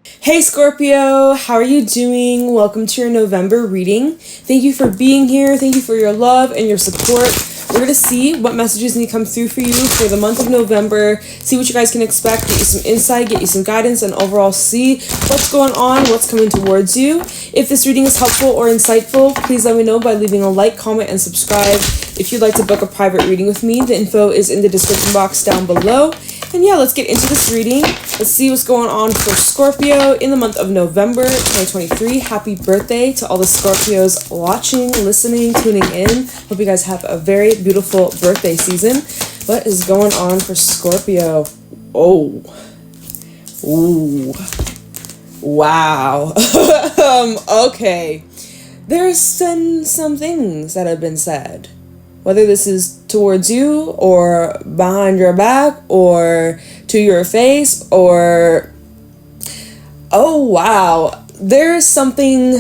Hey Scorpio, how are you doing? Welcome to your November reading. Thank you for being here. Thank you for your love and your support. We're going to see what messages need to come through for you for the month of November, see what you guys can expect, get you some insight, get you some guidance, and overall see what's going on, what's coming towards you. If this reading is helpful or insightful, please let me know by leaving a like, comment, and subscribe. If you'd like to book a private reading with me, the info is in the description box down below. And yeah, let's get into this reading. Let's see what's going on for Scorpio in the month of November 2023. Happy birthday to all the Scorpios watching, listening, tuning in. Hope you guys have a very beautiful birthday season. What is going on for Scorpio? Oh. Ooh. Wow. Okay. There's been some things that have been said. Whether this is towards you or behind your back or to your face or... Oh, wow. There's something...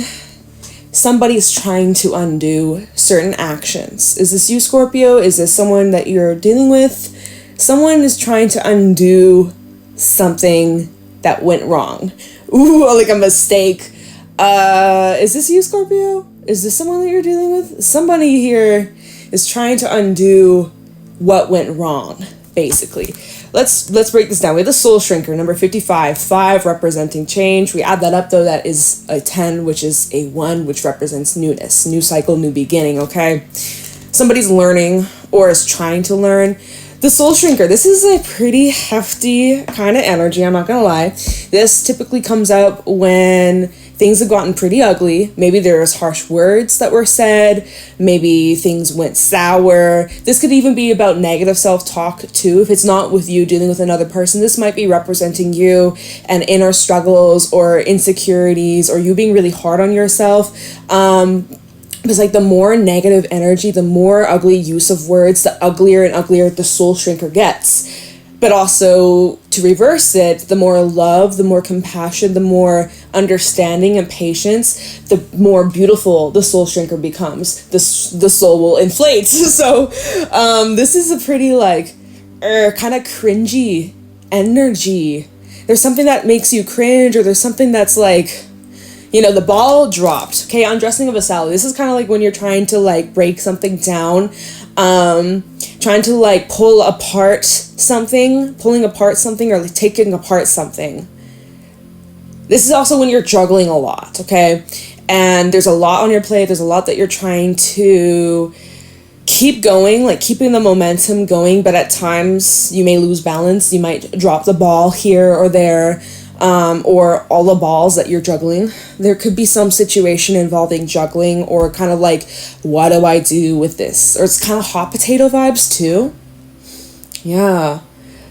Somebody's trying to undo certain actions. Is this you, Scorpio? Is this someone that you're dealing with? Someone is trying to undo something that went wrong. Ooh, like a mistake. Is this you, Scorpio? Is this someone that you're dealing with? Somebody here is trying to undo what went wrong, basically. Let's break this down. We have the Soul Shrinker, number 55, 5 representing change. We add that up, though, that is a 10, which is a 1, which represents newness, new cycle, new beginning, okay? Somebody's learning or is trying to learn. The Soul Shrinker, this is a pretty hefty kind of energy, I'm not gonna lie. This typically comes up when things have gotten pretty ugly. Maybe there's harsh words that were said. Maybe things went sour. This could even be about negative self-talk too. If it's not with you dealing with another person, this might be representing you and inner struggles or insecurities or you being really hard on yourself. It's like the more negative energy, the more ugly use of words, the uglier and uglier the Soul Shrinker gets. But also, to reverse it, the more love, the more compassion, the more understanding and patience, the more beautiful the Soul Shrinker becomes. The soul will inflate. So this is a pretty kind of cringy energy. There's something that makes you cringe, or there's something that's like, you know, the ball dropped. Okay, undressing of a salad. This is kind of like when you're trying to break something down, trying to pulling apart something or taking apart something. This is also when you're juggling a lot, okay? And there's a lot on your plate. There's a lot that you're trying to keep going, keeping the momentum going, but at times you may lose balance. You might drop the ball here or there. Or all the balls that you're juggling. There could be some situation involving juggling or kind of what do I do with this? Or it's kind of hot potato vibes too. Yeah.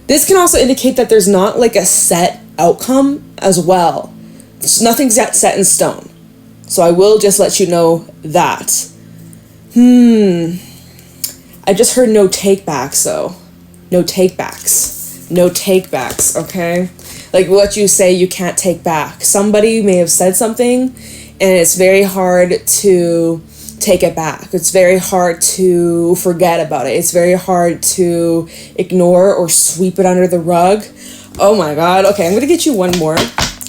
This can also indicate that there's not a set outcome as well. Nothing's yet set in stone. So I will just let you know that. I just heard no takebacks though. No takebacks. No takebacks, okay? What you say, you can't take back. Somebody may have said something, and it's very hard to take it back. It's very hard to forget about it. It's very hard to ignore or sweep it under the rug. Oh my God. Okay, I'm going to get you one more.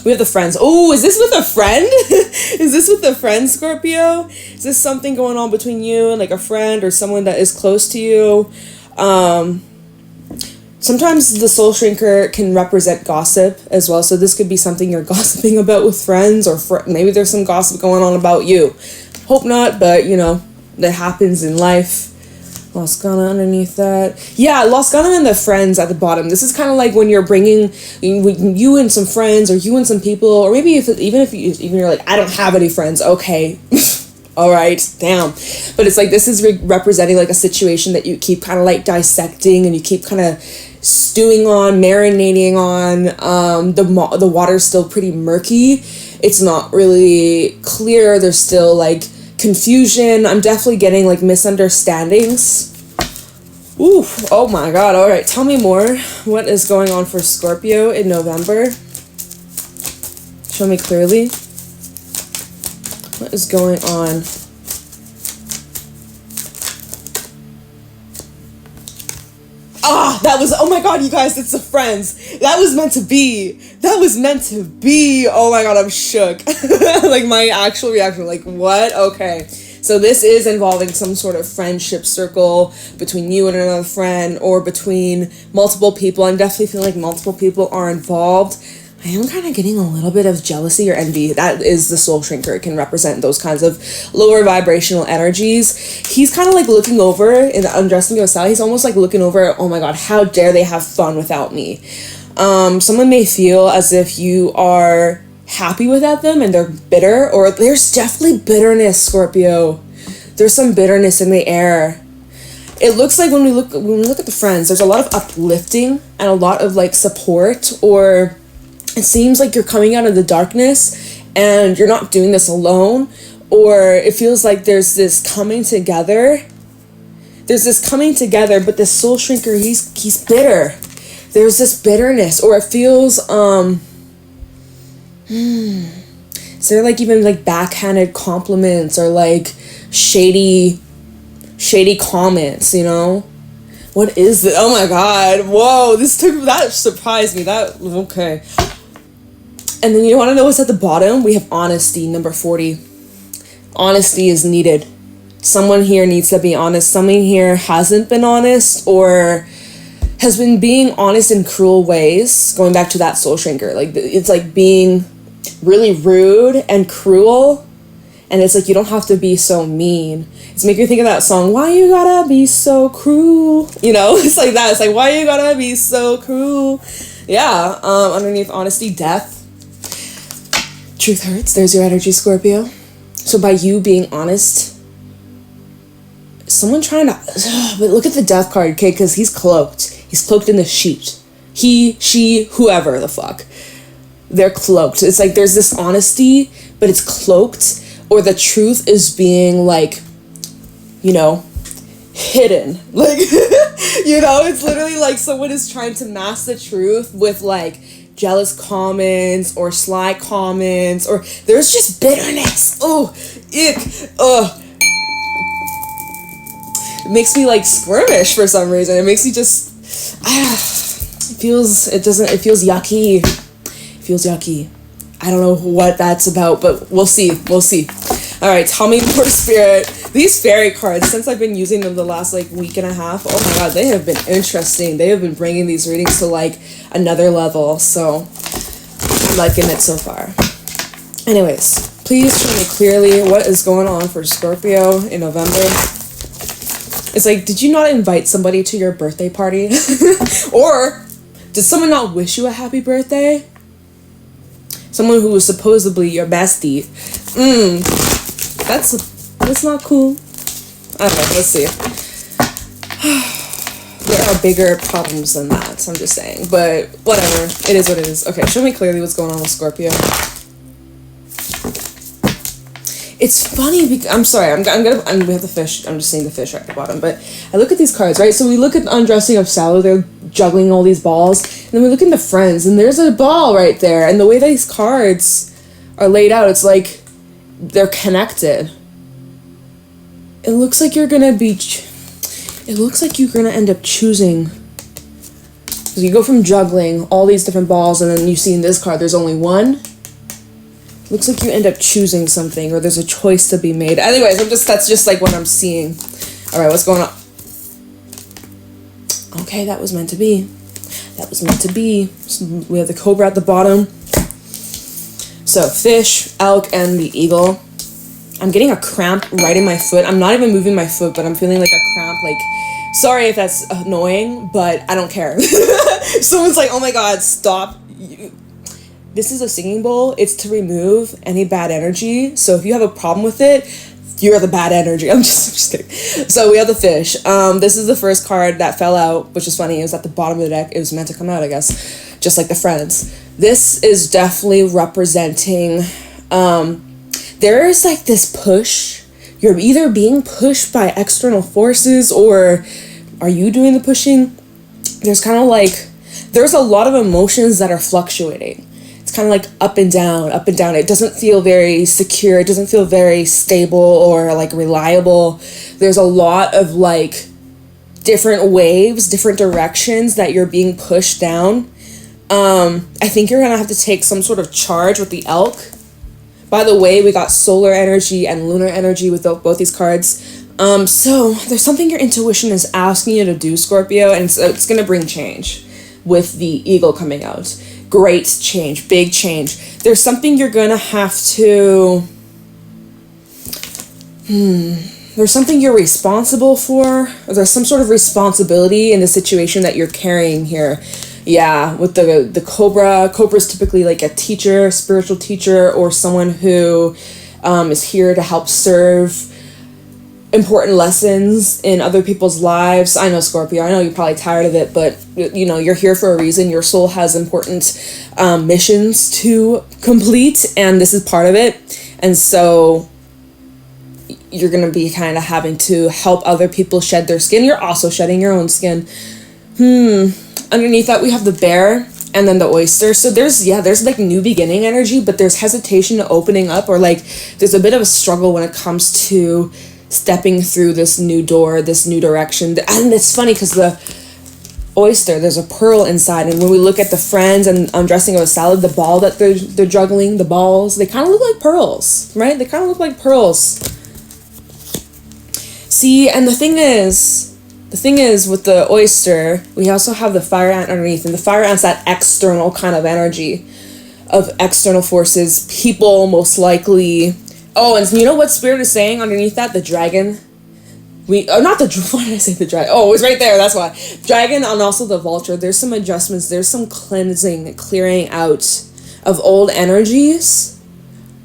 We have the friends. Oh, is this with a friend? Is this with a friend, Scorpio? Is this something going on between you and a friend or someone that is close to you? Sometimes the Soul Shrinker can represent gossip as well. So this could be something you're gossiping about with friends, or maybe there's some gossip going on about you. Hope not, but that happens in life. Lost Ghana underneath that. Yeah, Lost Ghana and the friends at the bottom. This is kind of when you're bringing you and some friends, or you and some people, or maybe even if you're I don't have any friends. Okay. All right, damn. But it's this is representing a situation that you keep kind of dissecting, and you keep kind of stewing on, marinating on. The water's still pretty murky. It's not really clear. There's still confusion. I'm definitely getting misunderstandings. Ooh, oh my God. All right, tell me more. What is going on for Scorpio in November? Show me clearly. What is going on? that was, oh my god, you guys, it's the friends. That was meant to be. That was meant to be. Oh my god, I'm shook. Like, my actual reaction, like, what? Okay. So this is involving some sort of friendship circle between you and another friend, or between multiple people. I'm definitely feeling like multiple people are involved. I am kind of getting a little bit of jealousy or envy. That is the soul shrinker. It can represent those kinds of lower vibrational energies. He's kind of like looking over in the undressing of Sally. He's almost like looking over, oh my god, how dare they have fun without me. Someone may feel as if you are happy without them and they're bitter, or there's definitely bitterness, Scorpio. There's some bitterness in the air. It looks like when we look at the friends, there's a lot of uplifting and a lot of like support, or it seems like you're coming out of the darkness and you're not doing this alone, or it feels like there's this coming together. There's this coming together, but this soul shrinker, he's bitter. There's this bitterness, or it feels is there like even like backhanded compliments or like shady comments, you know? What is this? Oh my god, whoa, that surprised me. Okay. And then you want to know what's at the bottom? We have honesty, number 40. Honesty is needed. Someone here needs to be honest. Someone here hasn't been honest, or has been being honest in cruel ways. Going back to that soul shrinker. Like, it's like being really rude and cruel. And it's like, you don't have to be so mean. It's making me think of that song, Why You Gotta Be So Cruel? You know, it's like that. It's like, why you gotta be so cruel? Yeah, underneath honesty, death. Truth hurts. There's your energy, Scorpio. So by you being honest, someone trying to... But look at the death card, okay? Because he's cloaked. He's cloaked in the sheet. He, she, whoever the fuck. They're cloaked. It's like there's this honesty, but it's cloaked. Or the truth is being like, you know, hidden. Like, you know, it's literally like someone is trying to mask the truth with like jealous comments or sly comments, or there's just bitterness. Oh, ick. Ugh. It makes me like squirmish for some reason. It makes me just, it feels yucky. It feels yucky. I don't know what that's about, but we'll see. All right, tell me more, Spirit. These fairy cards, since I've been using them the last like week and a half, oh my god, they have been interesting. They have been bringing these readings to like another level, so I'm liking it so far. Anyways, please show me clearly what is going on for Scorpio in November. It's like, did you not invite somebody to your birthday party? Or did someone not wish you a happy birthday? Someone who was supposedly your bestie. That's not cool. I don't know, let's see. There are bigger problems than that, I'm just saying. But whatever, it is what it is. Okay, show me clearly what's going on with Scorpio. It's funny because, I'm sorry, we have the fish, I'm just seeing the fish right at the bottom, but I look at these cards, right? So we look at the undressing of Salo, they're juggling all these balls, and then we look into Friends, and there's a ball right there, and the way these cards are laid out, it's like they're connected. It looks like you're gonna end up choosing. So you go from juggling all these different balls, and then you see in this card there's only one. Looks like you end up choosing something, or there's a choice to be made. Anyways, that's just like what I'm seeing. All right, what's going on? Okay, that was meant to be. That was meant to be. So we have the cobra at the bottom. So fish, elk, and the eagle. I'm getting a cramp right in my foot. I'm not even moving my foot, but I'm feeling like a cramp. Like, sorry if that's annoying, but I don't care. Someone's like, oh my god, stop. This is a singing bowl. It's to remove any bad energy. So if you have a problem with it, you're the bad energy. I'm just kidding. So we have the fish. This is the first card that fell out, which is funny. It was at the bottom of the deck. It was meant to come out, I guess. Just like the Friends. This is definitely representing... there is like this push. You're either being pushed by external forces, or are you doing the pushing? There's kind of like... There's a lot of emotions that are fluctuating. It's kind of like up and down, up and down. It doesn't feel very secure. It doesn't feel very stable or like reliable. There's a lot of like different waves, different directions that you're being pushed down. I think you're going to have to take some sort of charge with the elk. By the way, we got solar energy and lunar energy with both these cards. So there's something your intuition is asking you to do, Scorpio, and it's going to bring change with the eagle coming out. Great change, big change. There's something you're going to have to... There's something you're responsible for. Or there's some sort of responsibility in the situation that you're carrying here. Yeah, with the cobra. Cobra's typically like a teacher, spiritual teacher, or someone who is here to help serve important lessons in other people's lives. I know, Scorpio, I know you're probably tired of it, but you know, you're here for a reason. Your soul has important missions to complete, and this is part of it. And so you're going to be kind of having to help other people shed their skin. You're also shedding your own skin. Underneath that, we have the bear and then the oyster. So there's like new beginning energy, but there's hesitation to opening up, or like there's a bit of a struggle when it comes to stepping through this new door, this new direction. And it's funny because the oyster, there's a pearl inside, and when we look at the friends and undressing of a salad, the ball that they're juggling, the balls, they kind of look like pearls, right? They kind of look like pearls. See, and the thing is with the oyster, we also have the fire ant underneath, and the fire ant's that external kind of energy of external forces, people most likely. Oh, and you know what Spirit is saying underneath that? The dragon. Why did I say the dragon? Oh, it was right there, that's why. Dragon and also the vulture. There's some adjustments, there's some cleansing, clearing out of old energies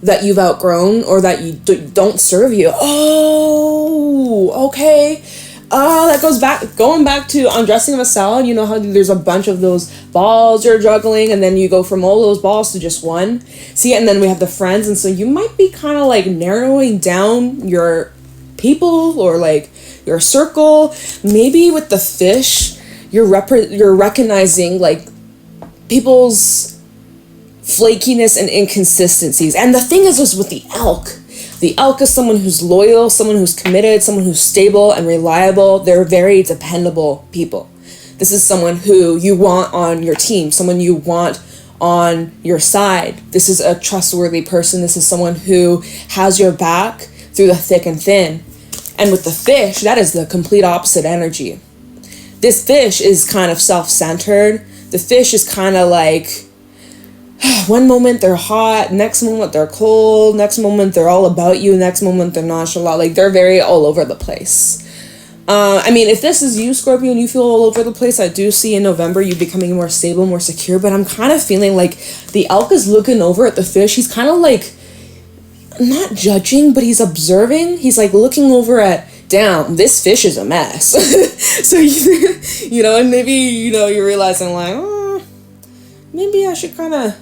that you've outgrown or that you don't serve you. Oh, okay. That going back to undressing of a salad. You know how there's a bunch of those balls you're juggling, and then you go from all those balls to just one. See, and then we have the friends, and so you might be kind of like narrowing down your people or like your circle. Maybe with the fish, you're recognizing like people's flakiness and inconsistencies. And the thing is with the elk is someone who's loyal, someone who's committed, someone who's stable and reliable. They're very dependable people. This is someone who you want on your team, someone you want on your side. This is a trustworthy person. This is someone who has your back through the thick and thin. And with the fish, that is the complete opposite energy. This fish is kind of self-centered. The fish is kind of like, one moment they're hot, next moment they're cold, next moment they're all about you, next moment they're nonchalant. Like, they're very all over the place. I mean, if this is you, Scorpio, and you feel all over the place, I do see in November you becoming more stable, more secure, but I'm kind of feeling like the elk is looking over at the fish. He's kind of like, not judging, but he's observing. He's like looking over at, damn, this fish is a mess. So, you know, and maybe, you know, you're realizing like, maybe I should kind of,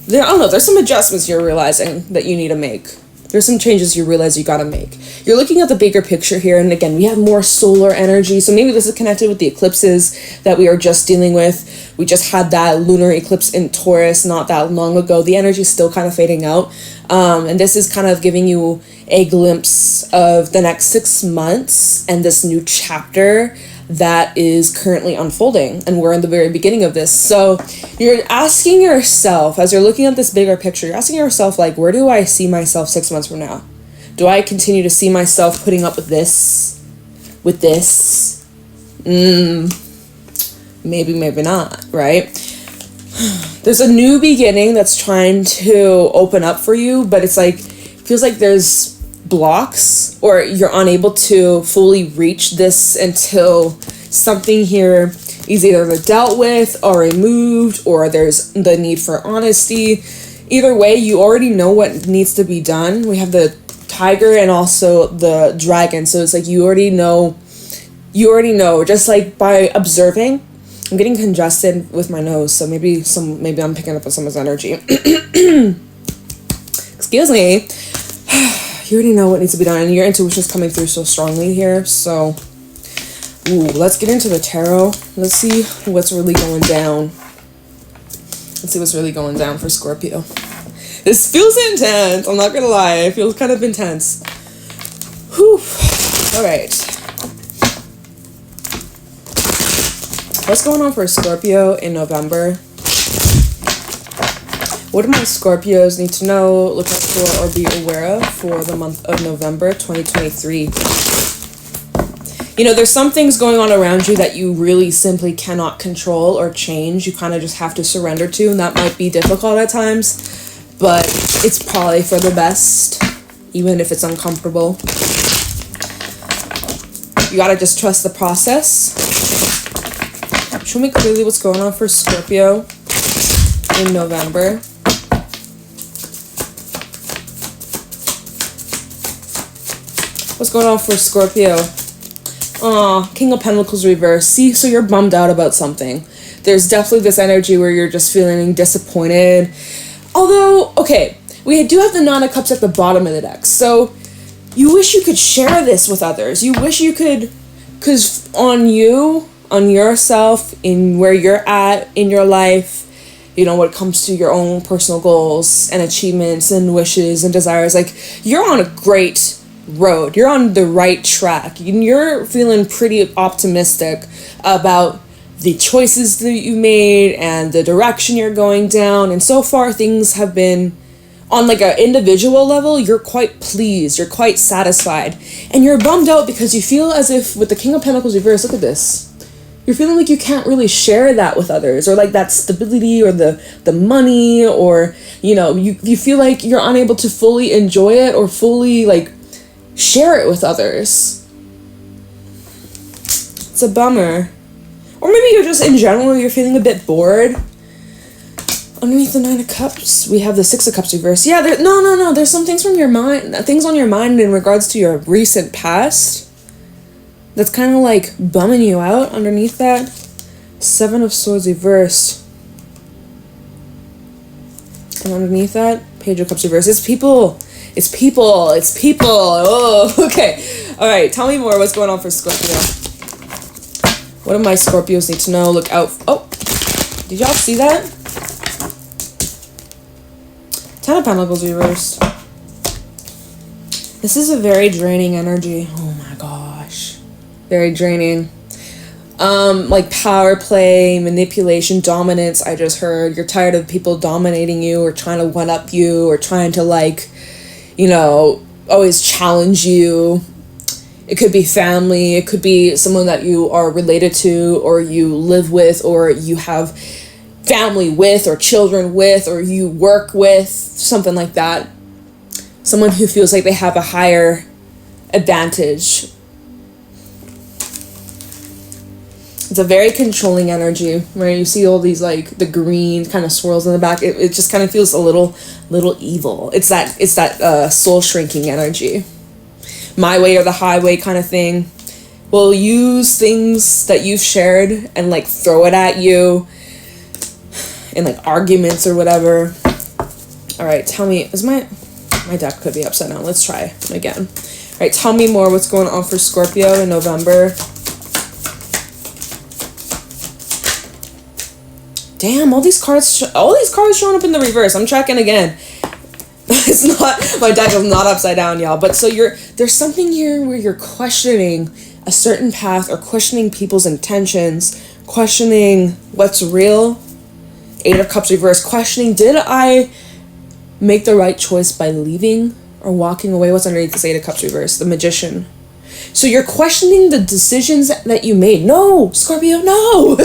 I don't know, there's some adjustments you're realizing that you need to make. There's some changes you realize you gotta make. You're looking at the bigger picture here, and again, we have more solar energy, so maybe this is connected with the eclipses that we are just dealing with. We just had that lunar eclipse in Taurus not that long ago. The energy is still kind of fading out, and this is kind of giving you a glimpse of the next 6 months and this new chapter that is currently unfolding, and we're in the very beginning of this. So you're asking yourself, as you're looking at this bigger picture, you're asking yourself, like, where do I see myself 6 months from now? Do I continue to see myself putting up with this? Maybe not, right? There's a new beginning that's trying to open up for you, but it's like, feels like there's blocks, or you're unable to fully reach this until something here is either dealt with or removed, or there's the need for honesty. Either way, you already know what needs to be done. We have the tiger and also the dragon, so it's like you already know, just like by observing. I'm getting congested with my nose, so maybe I'm picking up on someone's energy. Excuse me. You already know what needs to be done, and your intuition is coming through so strongly here. So, let's get into the tarot. Let's see what's really going down. Let's see what's really going down for Scorpio. This feels intense. I'm not gonna lie. It feels kind of intense. Whew. All right. What's going on for Scorpio in November? What do my Scorpios need to know, look out for, or be aware of for the month of November 2023? You know, there's some things going on around you that you really simply cannot control or change. You kind of just have to surrender to, and that might be difficult at times, but it's probably for the best, even if it's uncomfortable. You gotta just trust the process. Show me clearly what's going on for Scorpio in November. What's going on for Scorpio? Aw, King of Pentacles reverse. See, so you're bummed out about something. There's definitely this energy where you're just feeling disappointed. Although, okay, we do have the Nine of Cups at the bottom of the deck. So you wish you could share this with others. You wish you could, because on yourself, in where you're at in your life, you know, when it comes to your own personal goals and achievements and wishes and desires, like, you're on a great road. You're on the right track. You're feeling pretty optimistic about the choices that you made and the direction you're going down. And so far, things have been, on like an individual level, you're quite pleased. You're quite satisfied. And you're bummed out because you feel as if with the King of Pentacles reverse, look at this. You're feeling like you can't really share that with others, or like that stability or the money, or, you know, you feel like you're unable to fully enjoy it or fully like share it with others. It's a bummer. Or maybe you're just in general, you're feeling a bit bored. Underneath the Nine of Cups, we have the Six of Cups reverse. Yeah, no. There's some things from your mind, things on your mind in regards to your recent past that's kind of like bumming you out underneath that. Seven of Swords reversed. And underneath that, Page of Cups reversed. It's people. Oh, okay. All right, tell me more. What's going on for Scorpio? What do my Scorpios need to know? Look out. Oh, did y'all see that? Ten of Pentacles reversed. This is a very draining energy. Oh my gosh. Very draining. Like power play, manipulation, dominance. I just heard you're tired of people dominating you or trying to one up you or trying to, like, you know, always challenge you. It could be family. It could be someone that you are related to or you live with or you have family with or children with or you work with, something like that. Someone who feels like they have a higher advantage. It's a very controlling energy, right? You see all these, like, the green kind of swirls in the back. It just kind of feels a little evil. It's that soul shrinking energy. My way or the highway kind of thing. Will use things that you've shared and, like, throw it at you in, like, arguments or whatever. All right, tell me, my deck could be upside down. Let's try again. All right, tell me more. What's going on for Scorpio in November? Damn, all these cards showing up in the reverse. I'm checking again. It's not, my deck is not upside down, y'all. But so there's something here where you're questioning a certain path or questioning people's intentions, questioning what's real. Eight of Cups reverse, questioning, did I make the right choice by leaving or walking away? What's underneath this Eight of Cups reverse? The Magician. So you're questioning the decisions that you made. No, Scorpio, no.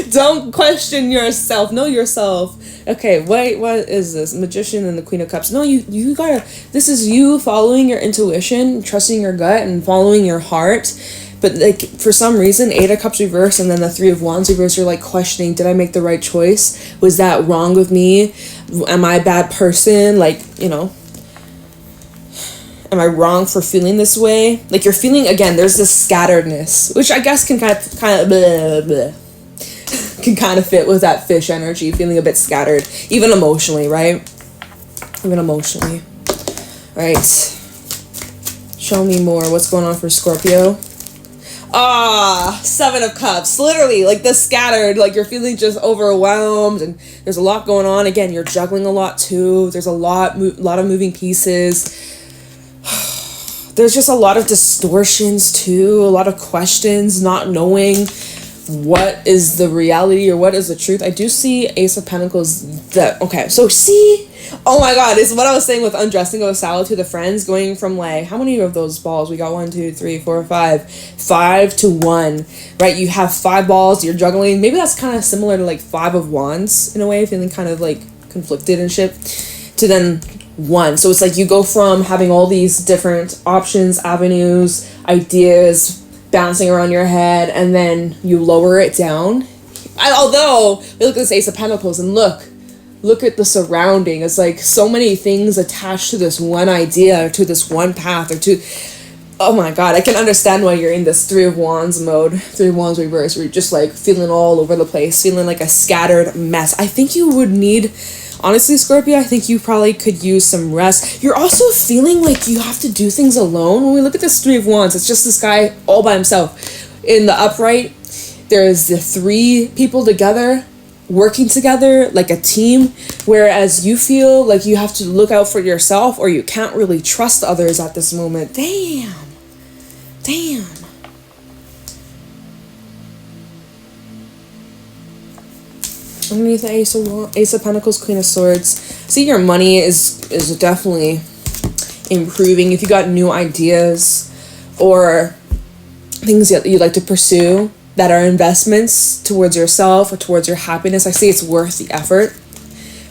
Don't question yourself. Know yourself. Okay, wait, what is this? Magician and the Queen of Cups. No, you gotta, this is you following your intuition, trusting your gut and following your heart. But, like, for some reason, Eight of Cups reverse and then the Three of Wands reverse, you're, like, questioning, did I make the right choice? Was that wrong with me? Am I a bad person? Like, you know, am I wrong for feeling this way? Like, you're feeling, again, there's this scatteredness, which I guess can kind of blah, blah, can kind of fit with that fish energy, feeling a bit scattered, even emotionally, right? Even emotionally. All right. Show me more. What's going on for Scorpio? Seven of Cups. Literally, like, the scattered, like, you're feeling just overwhelmed and there's a lot going on. Again, you're juggling a lot too. There's a lot of moving pieces. There's just a lot of distortions too, a lot of questions, not knowing what is the reality or what is the truth. I do see Ace of Pentacles. Okay, so see, oh my god, it's what I was saying with undressing of a salad to the friends, going from like, how many of those balls? We got 1, 2, 3, 4, 5. 5 to 1, right? You have 5 balls, you're juggling. Maybe that's kind of similar to like 5 of Wands in a way, feeling kind of like conflicted and shit, to then 1. So it's like you go from having all these different options, avenues, ideas bouncing around your head, and then you lower it down. Although we look at this Ace of Pentacles and look at the surrounding. It's like so many things attached to this one idea, or to this one path, or to, oh my god, I can understand why you're in this 3 of Wands mode, 3 of Wands reverse, where you're just like feeling all over the place, feeling like a scattered mess. I think you would need, honestly, Scorpio, I think you probably could use some rest. You're also feeling like you have to do things alone. When we look at this 3 of Wands, it's just this guy all by himself. In the upright, there's the 3 people together, working together like a team, whereas you feel like you have to look out for yourself, or you can't really trust others at this moment. Damn. Underneath the Ace of Pentacles, Queen of Swords. See, your money is definitely improving. If you got new ideas or things that you'd like to pursue that are investments towards yourself or towards your happiness, I see it's worth the effort.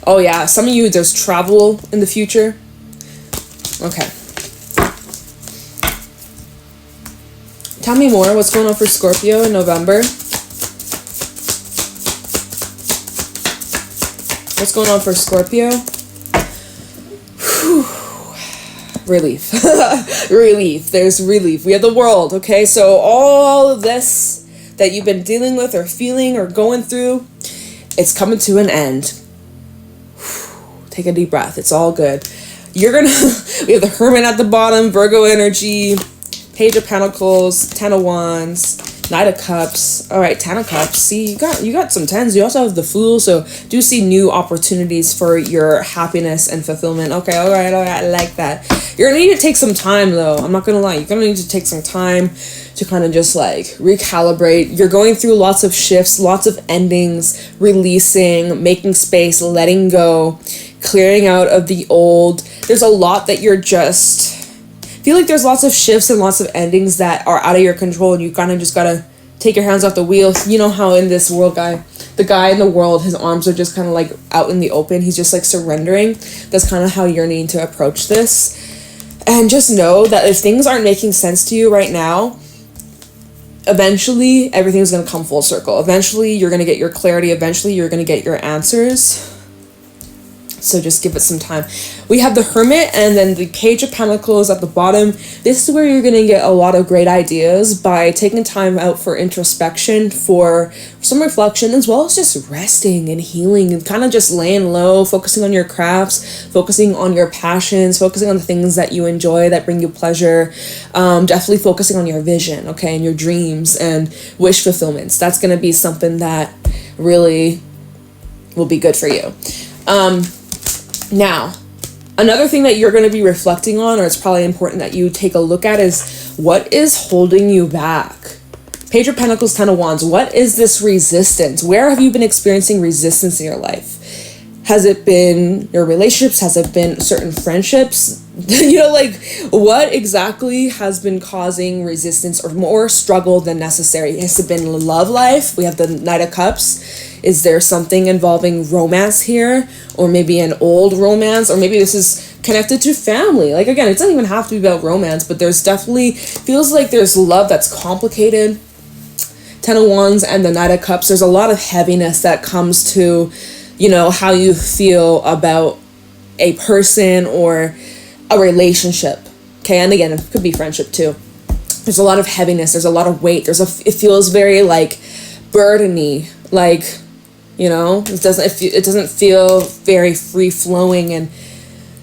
Oh yeah, some of you, there's travel in the future. Okay. Tell me more. What's going on for Scorpio in November? What's going on for Scorpio? Whew. Relief. Relief. There's relief. We have the World, okay? So all of this that you've been dealing with or feeling or going through, it's coming to an end. Take a deep breath. It's all good. You're gonna, we have the Hermit at the bottom, Virgo energy, Page of Pentacles, 10 of Wands, Knight of Cups. All right, 10 of Cups. See, you got some 10s. You also have the Fool, so do see new opportunities for your happiness and fulfillment. Okay, all right, I like that. You're gonna need to take some time, though. I'm not gonna lie. You're gonna need to take some time to kind of just like recalibrate. You're going through lots of shifts, lots of endings, releasing, making space, letting go, clearing out of the old. There's a lot that you're just, feel like there's lots of shifts and lots of endings that are out of your control, and you kind of just gotta take your hands off the wheel. You know how in this world the guy in the world, his arms are just kind of like out in the open. He's just like surrendering. That's kind of how you're needing to approach this. And just know that if things aren't making sense to you right now, eventually everything's going to come full circle. Eventually you're going to get your clarity. Eventually you're going to get your answers. So just give it some time. We have the Hermit and then the Page of Pentacles at the bottom. This is where you're going to get a lot of great ideas by taking time out for introspection, for some reflection, as well as just resting and healing and kind of just laying low, focusing on your crafts, focusing on your passions, focusing on the things that you enjoy, that bring you pleasure. Definitely focusing on your vision, okay, and your dreams and wish fulfillments. That's going to be something that really will be good for you. Now, another thing that you're going to be reflecting on, or it's probably important that you take a look at, is what is holding you back? Page of Pentacles, 10 of Wands. What is this resistance? Where have you been experiencing resistance in your life? Has it been your relationships? Has it been certain friendships? You know, like, what exactly has been causing resistance or more struggle than necessary? Has it been love life? We have the Knight of Cups. Is there something involving romance here? Or maybe an old romance? Or maybe this is connected to family? Like, again, it doesn't even have to be about romance, but there's definitely, feels like there's love that's complicated. 10 of Wands and the Knight of Cups. There's a lot of heaviness that comes to, you know, how you feel about a person or a relationship. Okay, and again, it could be friendship too. There's a lot of heaviness. There's a lot of weight. It feels very like burdeny, like, you know, it doesn't feel very free flowing and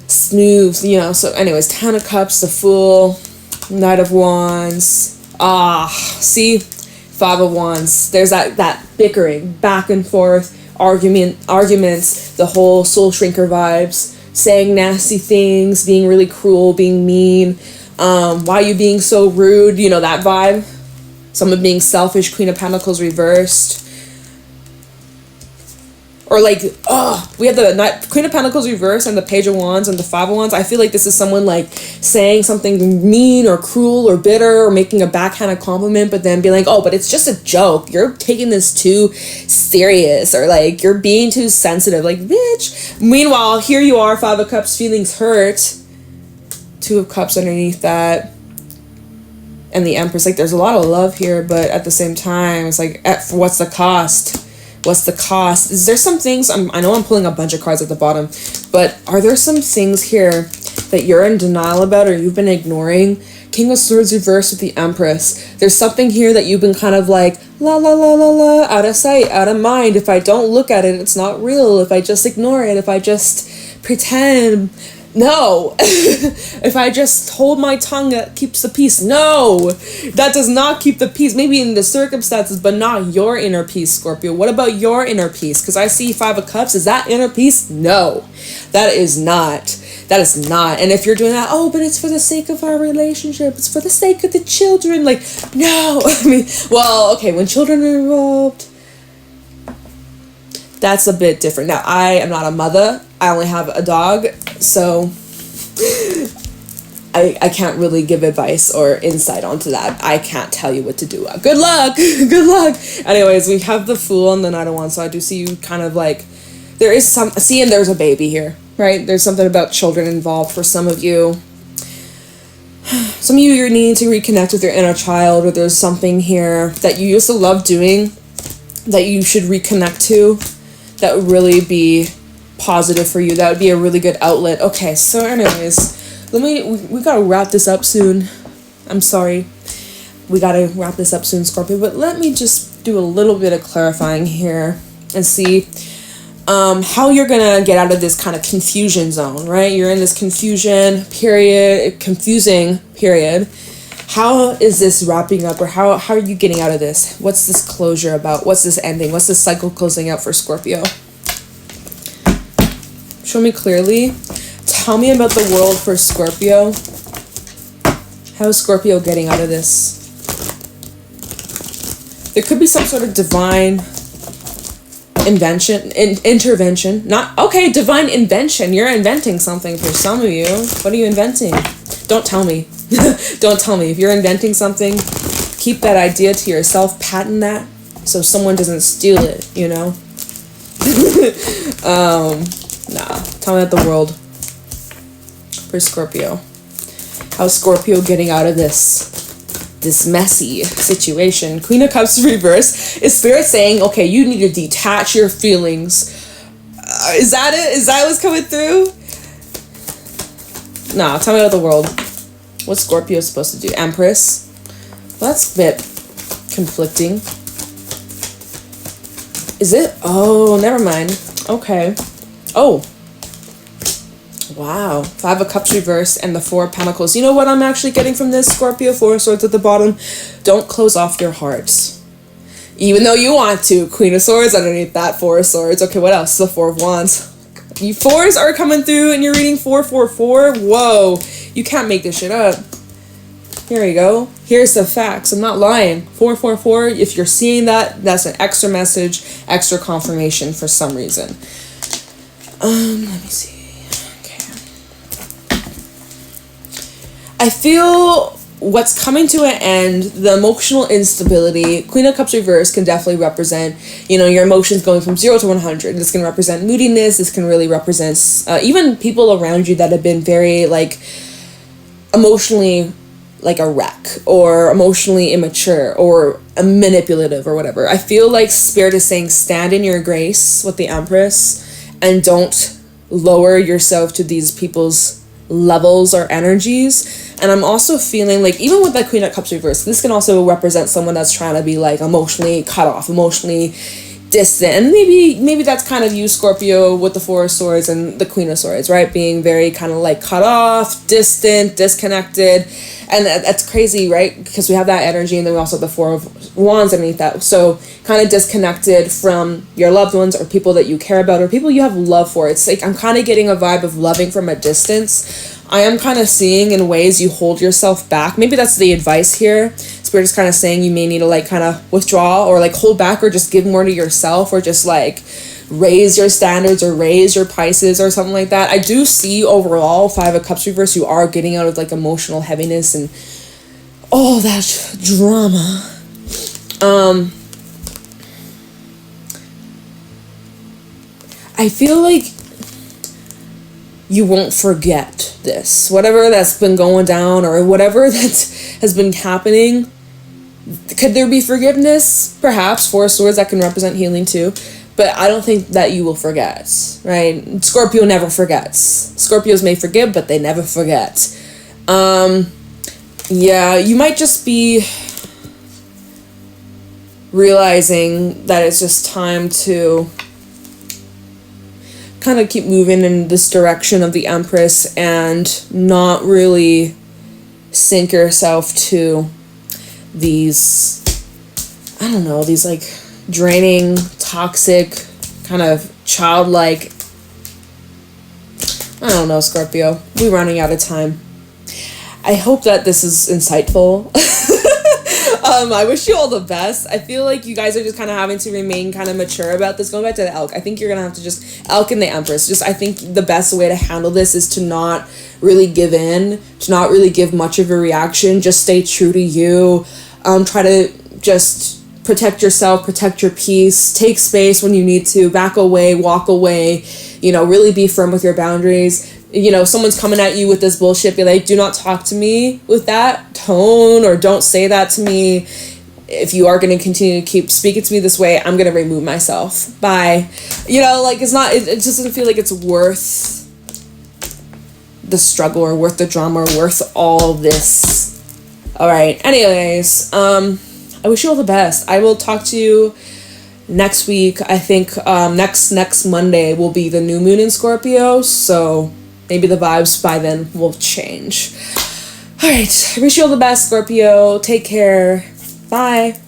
smooth, you know. So anyways, 10 of Cups, the Fool, Knight of Wands. See, 5 of Wands. There's that bickering, back and forth, arguments, the whole soul shrinker vibes, saying nasty things, being really cruel, being mean. Why are you being so rude? You know, that vibe. Someone being selfish, Queen of Pentacles reversed. Or like, we have the Queen of Pentacles reversed and the Page of Wands and the Five of Wands. I feel like this is someone like saying something mean or cruel or bitter or making a backhanded compliment, but then being like, oh, but it's just a joke. You're taking this too serious, or like you're being too sensitive. Like, bitch. Meanwhile, here you are, Five of Cups, feelings hurt. Two of Cups underneath that. And the Empress. Like, there's a lot of love here, but at the same time, it's like, what's the cost? What's the cost? Is there some things, I know I'm pulling a bunch of cards at the bottom, but are there some things here that you're in denial about or you've been ignoring? King of Swords reversed with the Empress. There's something here that you've been kind of like, la la la la la, out of sight, out of mind. If I don't look at it, it's not real. If I just ignore it, if I just pretend, no. If I just hold my tongue, that keeps the peace. No, that does not keep the peace. Maybe in the circumstances, but not your inner peace, Scorpio. What about your inner peace? Because I see Five of Cups. Is that inner peace? No, that is not. That is not. And if you're doing that, oh, but it's for the sake of our relationship. It's for the sake of the children. Like, no. I mean, well, okay, when children are involved, that's a bit different. Now, I am not a mother. I only have a dog, so I can't really give advice or insight onto that. I can't tell you what to do. Good luck. Good luck. Anyways, we have the Fool and the Knight of Wands, so I do see you kind of like, there is some, and there's a baby here, right? There's something about children involved for some of you. Some of you, you're needing to reconnect with your inner child, or there's something here that you used to love doing that you should reconnect to. That would really be positive for you. That would be a really good outlet. Okay, so anyways, we gotta wrap this up soon. I'm sorry. We gotta wrap this up soon, Scorpio, but let me just do a little bit of clarifying here and see how you're gonna get out of this kind of confusion zone, right? You're in this confusing period. How is this wrapping up, or how are you getting out of this? What's this closure about? What's this ending? What's this cycle closing out for Scorpio? Show me clearly. Tell me about the world for Scorpio. How is Scorpio getting out of this? There could be some sort of divine intervention. Not, okay, divine invention. You're inventing something for some of you. What are you inventing? Don't tell me. Don't tell me. If you're inventing something, keep that idea to yourself. Patent that so someone doesn't steal it, you know? Nah. Tell me about the world for Scorpio. How's Scorpio getting out of this messy situation? Queen of Cups reverse. Is Spirit saying, okay, you need to detach your feelings? Is that it? Is that what's coming through? Nah, tell me about the world. What's Scorpio supposed to do? Empress. Well, that's a bit conflicting. Is it? Oh, never mind. Okay. Oh. Wow. Five of Cups reversed and the Four of Pentacles. You know what I'm actually getting from this, Scorpio? Four of Swords at the bottom. Don't close off your heart. Even though you want to. Queen of Swords underneath that. Four of Swords. Okay, what else? The Four of Wands. You fours are coming through and you're reading 444. Whoa. You can't make this shit up. Here you go. Here's the facts. I'm not lying. 444. If you're seeing that, that's an extra message, extra confirmation for some reason. Let me see. I feel what's coming to an end, the emotional instability. Queen of Cups reverse can definitely represent, you know, your emotions going from 0 to 100. This can represent moodiness. This can really represent even people around you that have been very, like, emotionally like a wreck or emotionally immature or manipulative or whatever. I feel like Spirit is saying stand in your grace with the Empress and don't lower yourself to these people's levels or energies. And I'm also feeling like even with that Queen of Cups reverse, this can also represent someone that's trying to be like emotionally cut off, emotionally distant. And maybe that's kind of you, Scorpio, with the Four of Swords and the Queen of Swords, right? Being very kind of like cut off, distant, disconnected. And that's crazy, right? Because we have that energy and then we also have the Four of Wands underneath that. So kind of disconnected from your loved ones or people that you care about or people you have love for. It's like I'm kind of getting a vibe of loving from a distance. I am kind of seeing in ways you hold yourself back. Maybe that's the advice here. Spirit is kind of saying you may need to like kind of withdraw or like hold back or just give more to yourself or just like raise your standards or raise your prices or something like that. I do see overall 5 of Cups reverse, you are getting out of like emotional heaviness and all that drama. I feel like you won't forget this. Whatever that's been going down or whatever that has been happening. Could there be forgiveness? Perhaps. 4 of Swords, that can represent healing too. But I don't think that you will forget, right? Scorpio never forgets. Scorpios may forgive, but they never forget. Yeah, you might just be realizing that it's just time to kind of keep moving in this direction of the Empress and not really sink yourself to these, I don't know, these like draining, toxic, kind of childlike, I don't know, Scorpio. We're running out of time. I hope that this is insightful. I wish you all the best. I feel like you guys are just kind of having to remain kind of mature about this. Going back to the Elk, I think you're going to have to just, Elk and the Empress, just I think the best way to handle this is to not really give in, to not really give much of a reaction. Just stay true to you. Try to just protect yourself, protect your peace, take space when you need to, back away, walk away, really be firm with your boundaries. Someone's coming at you with this bullshit, be like, do not talk to me with that tone, or don't say that to me. If you are going to continue to keep speaking to me this way, I'm going to remove myself. Bye. It just doesn't feel like it's worth the struggle or worth the drama or worth all this. All right. Anyways, I wish you all the best. I will talk to you next week. I think next Monday will be the new moon in Scorpio, so maybe the vibes by then will change. All right. I wish you all the best, Scorpio. Take care. Bye.